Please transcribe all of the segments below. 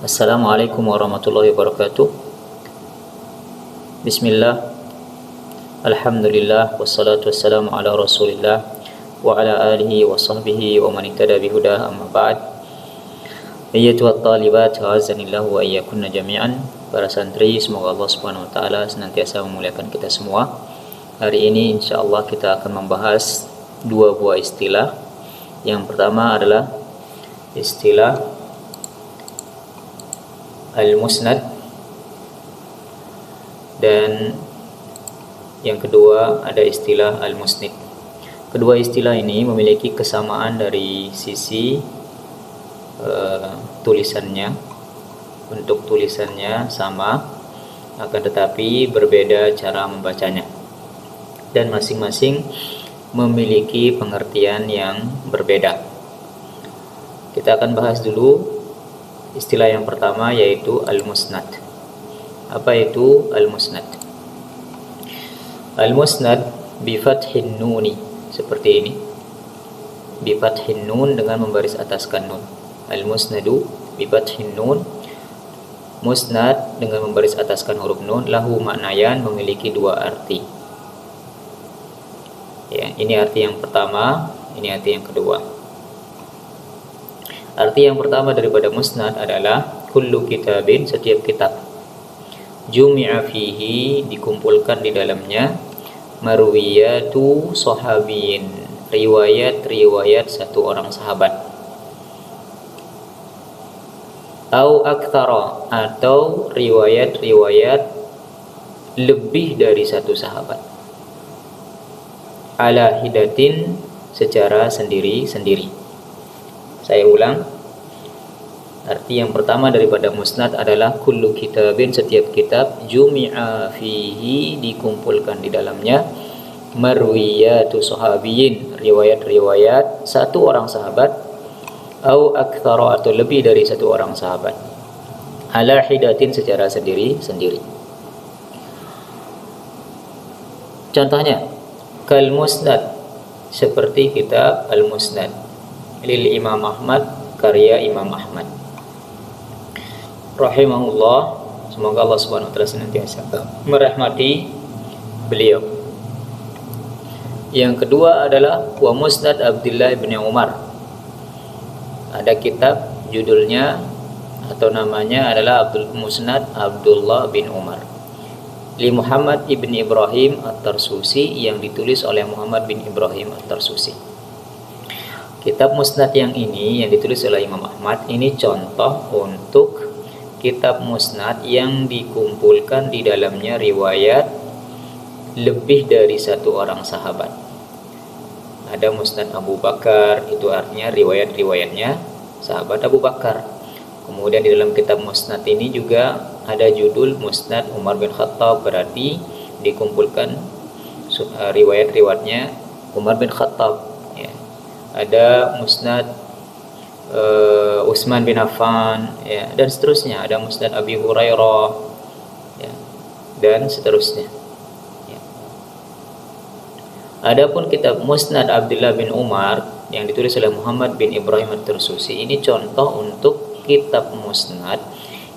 Assalamualaikum warahmatullahi wabarakatuh. Bismillah, alhamdulillah, wassalatu wassalamu ala rasulillah wa ala alihi wa sahbihi wa man ihtada bihudah, amma ba'd. Ayyatuhat talibat, azanillahu wa iyyakunna jami'an. Para santri, semoga Allah Subhanahu wa taala senantiasa memuliakan kita semua. Hari ini insyaallah kita akan membahas dua buah istilah. Yang pertama adalah istilah al-musnad, dan yang kedua ada istilah al-musnid. Kedua istilah ini memiliki kesamaan dari sisi tulisannya. Bentuk tulisannya sama, akan tetapi berbeda cara membacanya, dan masing-masing memiliki pengertian yang berbeda. Kita akan bahas dulu istilah yang pertama, yaitu al-musnad. Apa itu al-musnad? Al-musnad bi fathin nuni, seperti ini. Bi fathin nun, dengan membaris ataskan nun. Al-musnadu bi fathin nun. Musnad dengan membaris ataskan huruf nun. Lahu maknayan, memiliki dua arti. Ya, ini arti yang pertama, ini arti yang kedua. Arti yang pertama daripada musnad adalah kullu kitabin, setiap kitab, jumi'a fihi, dikumpulkan di dalamnya, marwiyatu sahabiyin, riwayat-riwayat satu orang sahabat, au aktsara, atau riwayat-riwayat lebih dari satu sahabat, ala hidatin, secara sendiri-sendiri. Saya ulang, arti yang pertama daripada musnad adalah kullu kitabin, setiap kitab, jumi'a fihi, dikumpulkan di dalamnya, marwiyatu sahabiyin, riwayat-riwayat satu orang sahabat, au aktsara, atau lebih dari satu orang sahabat, ala hidatin, secara sendiri-sendiri. Contohnya, kal musnad, seperti kitab al-musnad lil Imam Ahmad, karya Imam Ahmad rahimahullah, semoga Allah Subhanahu wa taala senantiasa merahmati beliau. Yang kedua adalah wa musnad Abdullah bin Umar. Ada kitab judulnya atau namanya adalah Musnad Abdullah bin Umar li Muhammad ibn Ibrahim At-Tarsusi, yang ditulis oleh Muhammad bin Ibrahim At-Tarsusi. Kitab musnad yang ini, yang ditulis oleh Imam Ahmad, ini contoh untuk kitab musnad yang dikumpulkan di dalamnya riwayat lebih dari satu orang sahabat. Ada musnad Abu Bakar, itu artinya riwayat-riwayatnya sahabat Abu Bakar. Kemudian di dalam kitab musnad ini juga ada judul musnad Umar bin Khattab, berarti dikumpulkan riwayat-riwayatnya Umar bin Khattab. Ada musnad Utsman bin Affan, ya, dan seterusnya. Ada musnad Abi Hurairah, ya, dan seterusnya, ya. Adapun kitab musnad Abdullah bin Umar yang ditulis oleh Muhammad bin Ibrahim At-Tarsusi, ini contoh untuk kitab musnad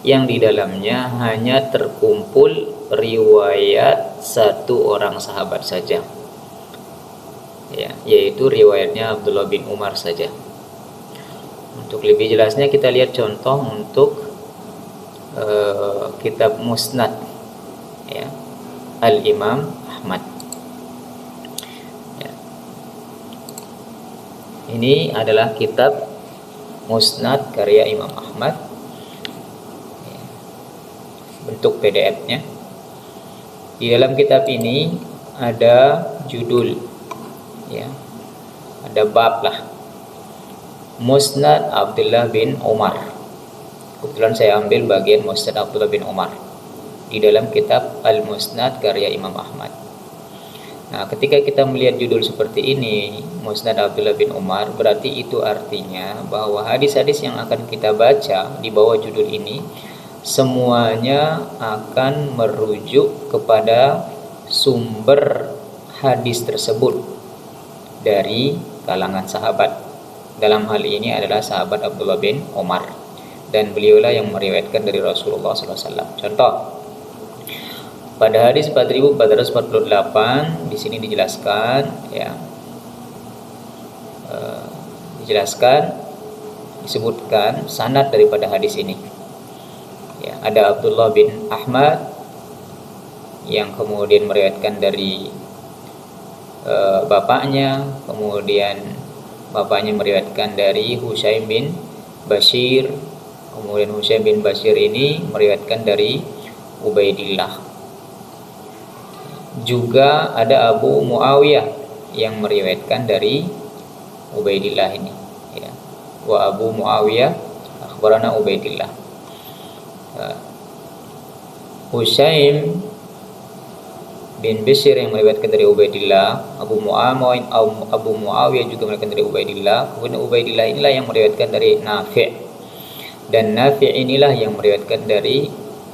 yang di dalamnya hanya terkumpul riwayat satu orang sahabat saja, ya, yaitu riwayatnya Abdullah bin Umar saja. Untuk lebih jelasnya kita lihat contoh untuk kitab musnad, ya, Al-Imam Ahmad, ya. Ini adalah kitab musnad karya Imam Ahmad, ya, bentuk PDF-nya. Di dalam kitab ini ada judul, ya, ada bab lah, Musnad Abdullah bin Umar. Kebetulan saya ambil bagian Musnad Abdullah bin Umar di dalam kitab Al-Musnad karya Imam Ahmad. Nah, ketika kita melihat judul seperti ini, Musnad Abdullah bin Umar, berarti itu artinya bahwa hadis-hadis yang akan kita baca di bawah judul ini semuanya akan merujuk kepada sumber hadis tersebut dari kalangan sahabat. Dalam hal ini adalah sahabat Abdullah bin Umar. dan beliaulah yang meriwayatkan dari Rasulullah SAW. Contoh, pada hadis 4448 di sini dijelaskan, ya, disebutkan sanad daripada hadis ini. Ya, ada Abdullah bin Ahmad yang kemudian meriwayatkan dari bapaknya, kemudian bapaknya meriwayatkan dari Husaim bin Bashir, kemudian Husaim bin Bashir ini meriwayatkan dari Ubaidillah. Juga ada Abu Muawiyah yang meriwayatkan dari Ubaidillah ini, ya. Wa Abu Muawiyah akhbarana Ubaidillah. Husaim bin Bashir yang meriwayatkan dari Ubaidillah, Abu Muawiyah juga meriwayatkan dari Ubaidillah. Kemudian Ubaidillah inilah yang meriwayatkan dari Nafi', dan Nafi' inilah yang meriwayatkan dari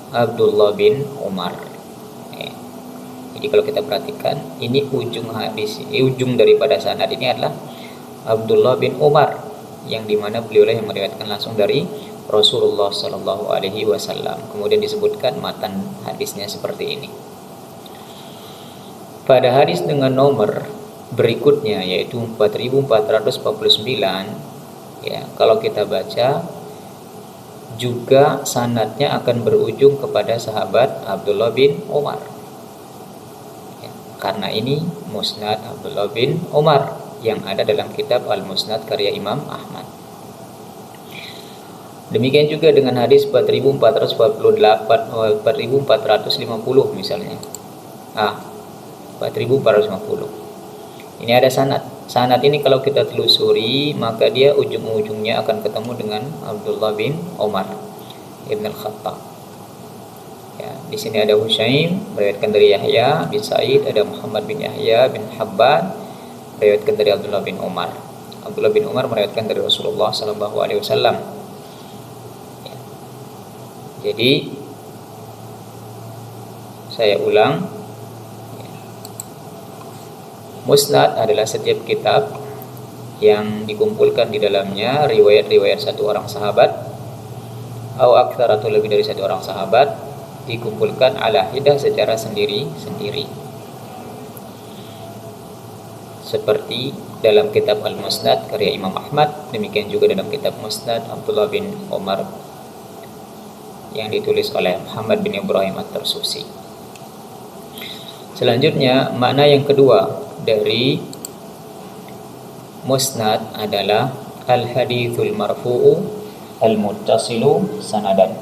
Abdullah bin Umar. Jadi kalau kita perhatikan, ini ujung hadis, ujung daripada sanad ini adalah Abdullah bin Umar, yang dimana beliau yang meriwayatkan langsung dari Rasulullah Sallallahu Alaihi Wasallam. Kemudian disebutkan matan hadisnya seperti ini. Pada hadis dengan nomor berikutnya, yaitu 4449, ya, kalau kita baca juga sanadnya akan berujung kepada sahabat Abdullah bin Umar, ya, karena ini Musnad Abdullah bin Umar yang ada dalam kitab Al-Musnad karya Imam Ahmad. Demikian juga dengan hadis 4450 misalnya. 4450. Ini ada sanad. Sanad ini kalau kita telusuri, maka dia ujung-ujungnya akan ketemu dengan Abdullah bin Umar Ibn al-Khattab. Ya, di sini ada Husaim meriwayatkan dari Yahya bin Sa'id, ada Muhammad bin Yahya bin Habban meriwayatkan dari Abdullah bin Umar. Abdullah bin Umar meriwayatkan dari Rasulullah sallallahu alaihi wasallam. Ya. Jadi saya ulang, Musnad adalah setiap kitab yang dikumpulkan di dalamnya riwayat-riwayat satu orang sahabat atau aktsar atau lebih dari satu orang sahabat, dikumpulkan ala hidah secara sendiri-sendiri. Seperti dalam kitab Al-Musnad karya Imam Ahmad, demikian juga dalam kitab Musnad Abdullah bin Umar yang ditulis oleh Muhammad bin Ibrahim At-Tarsusi. Selanjutnya, makna yang kedua dari musnad adalah al-hadithul marfu'u al-muttasilu sanadan.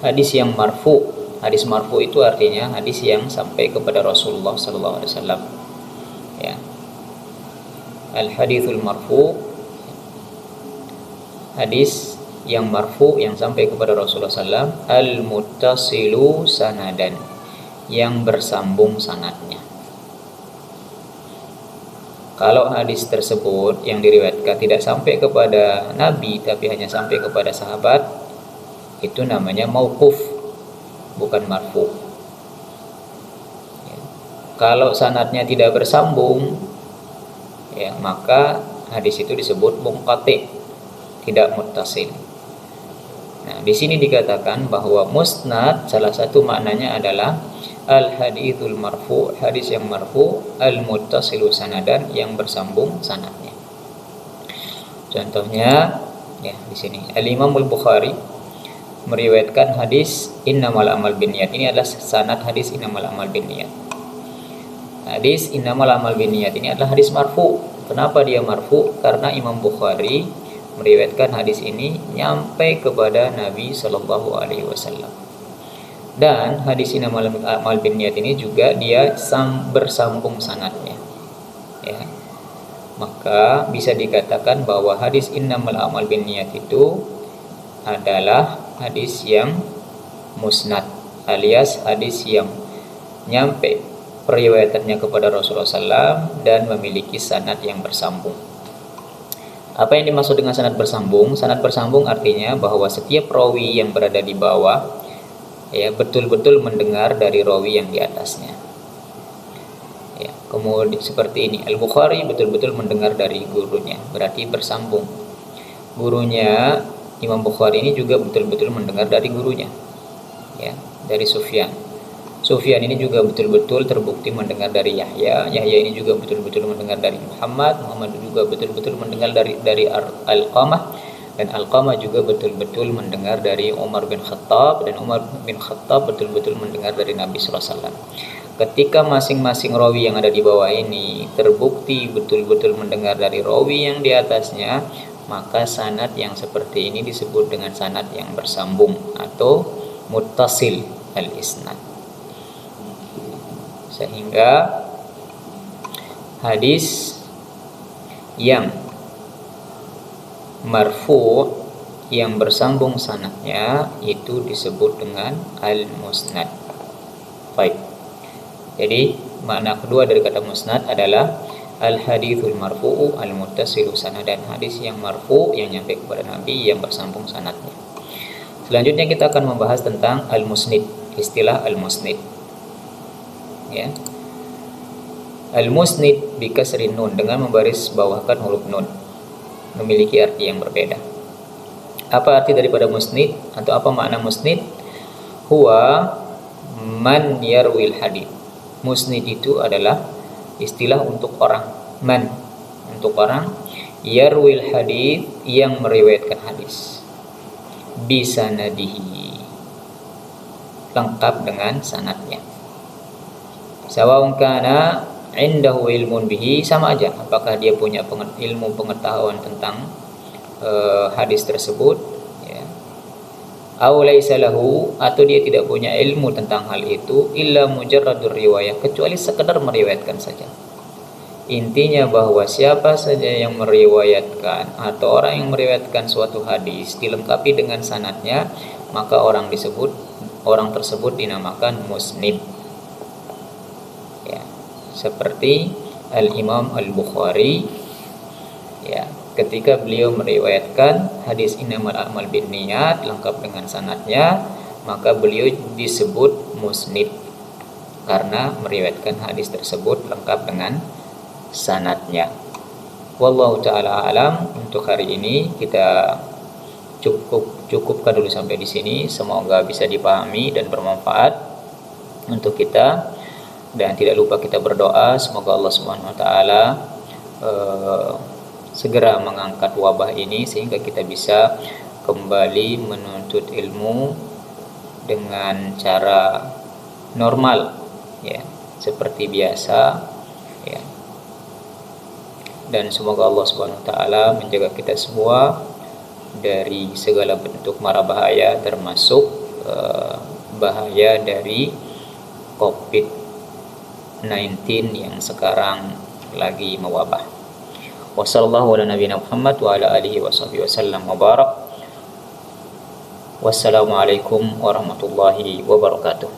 Hadis yang marfu'. Hadis marfu' itu artinya hadis yang sampai kepada Rasulullah sallallahu alaihi wasallam. Ya. Al-hadithul marfu', hadis yang marfu' yang sampai kepada Rasulullah sallallahu alaihi wasallam, al-muttasilu sanadan, yang bersambung sanadnya. Kalau hadis tersebut yang diriwayatkan tidak sampai kepada Nabi tapi hanya sampai kepada sahabat, itu namanya mauquf, bukan marfu. Ya. Kalau sanadnya tidak bersambung, ya, maka hadis itu disebut munqati, tidak muttasil. Nah, di sini dikatakan bahwa musnad salah satu maknanya adalah al-hadithul marfu', hadis yang marfu', al-muttasilu sanadan, yang bersambung sanadnya. Contohnya, ya, di sini Al-Imam Al-Bukhari meriwayatkan hadis innamal amal binniyat. Ini adalah sanad hadis innamal amal binniyat. Hadis innamal amal binniyat ini adalah hadis marfu'. Kenapa dia marfu'? Karena Imam Bukhari meriwayatkan hadis ini nyampe kepada Nabi sallallahu alaihi wasallam. Dan hadis innamal amal binniyat ini juga dia bersambung sanadnya, ya. Maka bisa dikatakan bahwa hadis innamal amal binniyat itu adalah hadis yang musnad, alias hadis yang nyampe periwayatannya kepada Rasulullah SAW dan memiliki sanad yang bersambung. Apa yang dimaksud dengan sanad bersambung? Sanad bersambung artinya bahwa setiap rawi yang berada di bawah, ya, betul-betul mendengar dari rawi yang di atasnya. Ya, kemudian seperti ini, Al-Bukhari betul-betul mendengar dari gurunya, berarti bersambung. Gurunya Imam Bukhari ini juga betul-betul mendengar dari gurunya, ya, dari Sufyan. Sufyan ini juga betul-betul terbukti mendengar dari Yahya. Yahya ini juga betul-betul mendengar dari Muhammad. Muhammad juga betul-betul mendengar dari Alqamah, dan Alqamah juga betul-betul mendengar dari Umar bin Khattab, dan Umar bin Khattab betul-betul mendengar dari Nabi sallallahu alaihi wasallam. Ketika masing-masing rawi yang ada di bawah ini terbukti betul-betul mendengar dari rawi yang di atasnya, maka sanad yang seperti ini disebut dengan sanad yang bersambung atau muttasil al-isnad. Sehingga hadis yang marfu' yang bersambung sanadnya itu disebut dengan al-musnad. Baik. Jadi makna kedua dari kata musnad adalah al-hadithul marfu'u al-muttasilu sanadan, hadis yang marfu' yang nyampe kepada Nabi yang bersambung sanadnya. Selanjutnya kita akan membahas tentang al-musnid, istilah al-musnid. Ya. Al-musnid bikasrin nun, dengan membaris bawahkan huruf nun, memiliki arti yang berbeda. Apa arti daripada musnid atau apa makna musnid? Huwa man yarwil hadith. Musnid itu adalah istilah untuk orang, man, untuk orang, yarwil hadith, yang meriwayatkan hadis, bisanadihi, lengkap dengan sanadnya. Sawa'un kana indahu ilmun bihi, sama aja apakah dia punya ilmu pengetahuan tentang hadis tersebut, ya. Aw laisa lahu, atau dia tidak punya ilmu tentang hal itu, illa mujarradur riwayah, kecuali sekedar meriwayatkan saja. Intinya bahwa siapa saja yang meriwayatkan atau orang yang meriwayatkan suatu hadis dilengkapi dengan sanadnya, maka orang tersebut dinamakan musnid. Seperti Al-Imam Al-Bukhari, ya, ketika beliau meriwayatkan hadis innamal a'mal binniyat lengkap dengan sanadnya, maka beliau disebut musnid karena meriwayatkan hadis tersebut lengkap dengan sanadnya. Wallahu taala alam. Untuk hari ini kita cukupkan dulu sampai di sini. Semoga bisa dipahami dan bermanfaat untuk kita. Dan tidak lupa kita berdoa semoga Allah Subhanahu wa taala segera mengangkat wabah ini sehingga kita bisa kembali menuntut ilmu dengan cara normal, ya, seperti biasa, ya. Dan semoga Allah Subhanahu wa taala menjaga kita semua dari segala bentuk mara bahaya, termasuk bahaya dari COVID-19 yang sekarang lagi mewabah. Wassallallahu ala nabiyina Muhammad wa ala alihi washabihi wasallam wa barak. Wassalamualaikum warahmatullahi wabarakatuh.